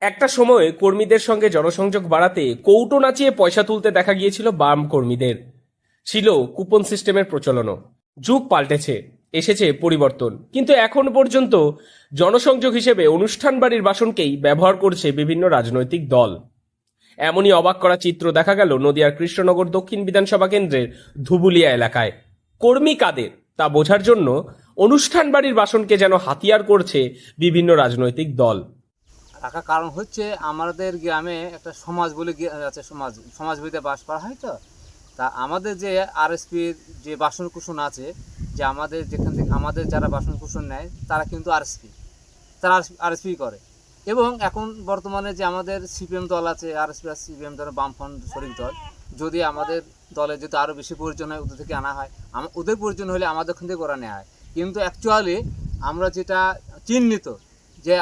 একটা সময়ে কর্মীদের সঙ্গে জনসংযোগ বাড়াতে কৌটো নাচিয়ে পয়সা তুলতে দেখা গিয়েছিল বাম কর্মীদের। ছিল কুপন সিস্টেমের প্রচলনও। যুগ পাল্টেছে, এসেছে পরিবর্তন, কিন্তু এখন পর্যন্ত জনসংযোগ হিসেবে অনুষ্ঠান বাড়ির বাসনকেই ব্যবহার করছে বিভিন্ন রাজনৈতিক দল। এমনই অবাক করা চিত্র দেখা গেল নদিয়ার কৃষ্ণনগর দক্ষিণ বিধানসভা কেন্দ্রের ধুবুলিয়া এলাকায়। কর্মী কাদের তা বোঝার জন্য অনুষ্ঠান বাড়ির বাসনকে যেন হাতিয়ার করছে বিভিন্ন রাজনৈতিক দল। রাখার কারণ হচ্ছে আমাদের গ্রামে একটা সমাজ বলে আছে, সমাজবিদে বাস করা হয়। তো তা আমাদের যে আরএসপির যে বাসন কুসন আছে, যে আমাদের যেখান থেকে আমাদের যারা বাসন কুসন নেয় তারা কিন্তু তারা আরএসপি করে। এবং এখন বর্তমানে যে আমাদের সিপিএম দল আছে, আরএসপি আর সিপিএম দল বামফ্রন্ট শরিক দল, যদি আমাদের দলে যদি আরও বেশি প্রয়োজন হয় ওদের থেকে আনা হয়, ওদের প্রয়োজন হলে আমাদের ওখান থেকে ওরা নেওয়া হয়। কিন্তু অ্যাকচুয়ালি আমরা যেটা চিহ্নিত যে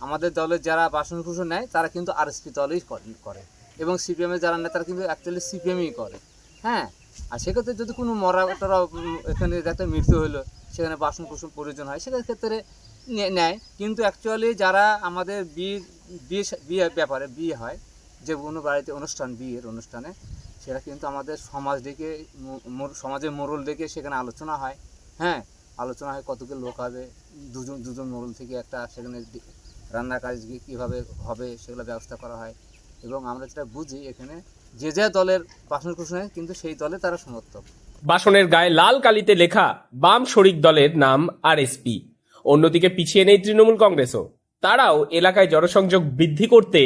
আমাদের দলের যারা বাসন কুসন নেয় তারা কিন্তু আরএসপি দলই করে, এবং সিপিএমের যারা নেয় তারা কিন্তু অ্যাকচুয়ালি সিপিএমই করে। হ্যাঁ, আর সেক্ষেত্রে যদি কোনো মরা টরা এখানে একটা মৃত্যু হলো, সেখানে বাসন কুসন প্রয়োজন হয়, সেক্ষেত্রে নেয়। কিন্তু অ্যাকচুয়ালি যারা আমাদের বিয়ে ব্যাপারে বিয়ে হয়, যে কোনো বাড়িতে বিয়ের অনুষ্ঠানে, সেটা কিন্তু আমাদের সমাজ ডেকে, সমাজের মোড়ল ডেকে সেখানে আলোচনা হয়। হ্যাঁ, আলোচনা হয় কতগুলো লোক হবে, দুজন মোড়ল থেকে একটা সেখানে রান্নার কাজ কীভাবে হবে সেগুলো ব্যবস্থা করা হয়। এবং আমরা যেটা বুঝি এখানে যে দলের বাসন কুসনে কিন্তু সেই দলে তারা সমর্থক। বাসনের গায়ে লাল কালিতে লেখা বাম শরিক দলের নাম আরএসপি। অন্যদিকে পিছিয়ে নেই তৃণমূল কংগ্রেসও। তারাও এলাকায় জনসংযোগ বৃদ্ধি করতে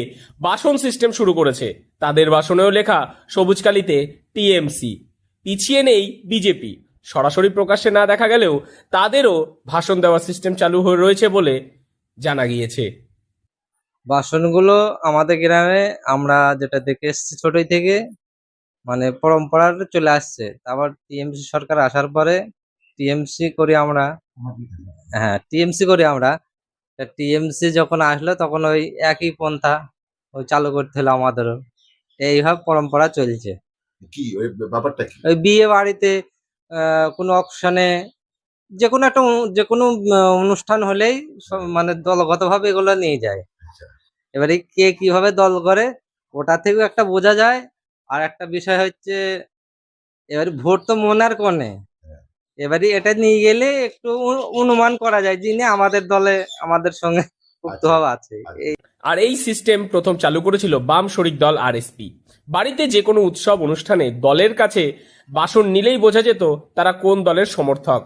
বাসন সিস্টেম শুরু করেছে। তাদের বাসনেও লেখা সবুজ কালিতে টিএমসি। পিছিয়ে নেই বিজেপি। সরাসরি প্রকাশ্যে না দেখা গেলেও তাদেরও ভাষণ দেওয়ার সিস্টেম চালু হয়ে রয়েছে বলে জানা গিয়েছে। বাসনগুলো আমাদের গ্রামে আমরা যেটা দেখে এসেছি ছোটই থেকে, মানে পরম্পরা চলে আসছে। আবার টিএমসি সরকার আসার পরে টিএমসি করি আমরা। হ্যাঁ, টিএমসি করি আমরা। টিএমসি যখন আসলো তখন ওই একই পন্থা ওই চালু করতে হলো আমাদেরও। এইভাবে পরম্পরা চলছে। কি ওই ব্যাপারটা কি? ওই বিয়ে বাড়িতে কোনো অকশনে যে কোনো অনুষ্ঠান হলেই মানে দলগতভাবে এগুলো নিয়ে যায়। আচ্ছা, এবারে কে কিভাবে দল করে ওটা থেকেও একটা বোঝা যায়। আর একটা বিষয় হচ্ছে, এবারে ভোট তো মনার কোণে। হ্যাঁ। এবারে এটা নিয়ে গেলে একটু অনুমান করা যায় যিনি আমাদের দলে আমাদের সঙ্গে গুপ্তভাবে আছে। আচ্ছা। আর এই সিস্টেম প্রথম চালু করেছিল বাম শরিক দল আরএসপি। বাড়িতে যে কোনো উৎসব অনুষ্ঠানে দলের কাছে বাসন নিলেই বোঝা যেত তারা কোন দলের সমর্থক।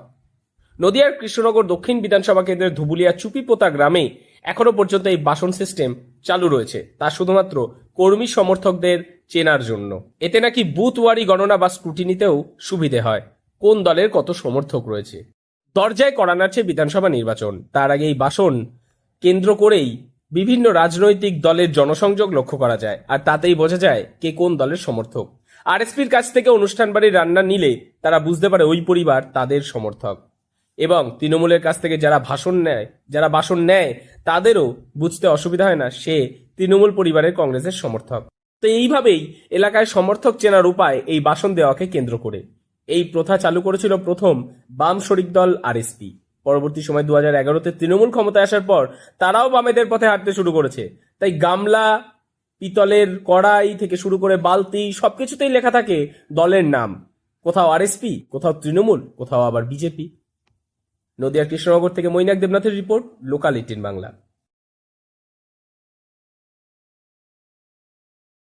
নদিয়ার কৃষ্ণনগর দক্ষিণ বিধানসভা কেন্দ্রের ধুবুলিয়া চুপিপোতা গ্রামে এখনো পর্যন্ত এই বাসন সিস্টেম চালু রয়েছে, তা শুধুমাত্র কর্মী সমর্থকদের চেনার জন্য। এতে নাকি বুথওয়ারি গণনা বা স্ক্রুটিনিতেও সুবিধে হয় কোন দলের কত সমর্থক রয়েছে। দরজায় কড়া নাড়ছে বিধানসভা নির্বাচন, তার আগে এই বাসন কেন্দ্র করেই বিভিন্ন রাজনৈতিক দলের জনসংযোগ লক্ষ্য করা যায়, আর তাতেই বোঝা যায় কে কোন দলের সমর্থক। আরএসপির কাছ থেকে অনুষ্ঠান বাড়ির রান্না নিলে তারা বুঝতে পারে ওই পরিবার তাদের সমর্থক, এবং তৃণমূলের কাছ থেকে যারা বাসন নেয় তাদেরও বুঝতে অসুবিধা হয় না সে তৃণমূল পরিবারের কংগ্রেসের সমর্থক। তো এইভাবেই এলাকায় সমর্থক চেনার উপায় এই বাসন দেওয়াকে কেন্দ্র করে। এই প্রথা চালু করেছিল প্রথম বাম শরিক দল আরএসপি। পরবর্তী সময় 2011-তে তৃণমূল ক্ষমতায় আসার পর তারাও বামেদের পথে হাঁটতে শুরু করেছে। তাই গামলা, পিতলের কড়াই থেকে শুরু করে বালতি সবকিছুতেই লেখা থাকে দলের নাম। কোথাও আরএসপি, কোথাও তৃণমূল, কোথাও আবার বিজেপি। নদিয়ার কৃষ্ণনগর থেকে মৈনাক দেবনাথের রিপোর্ট, লোকাল 18 বাংলা।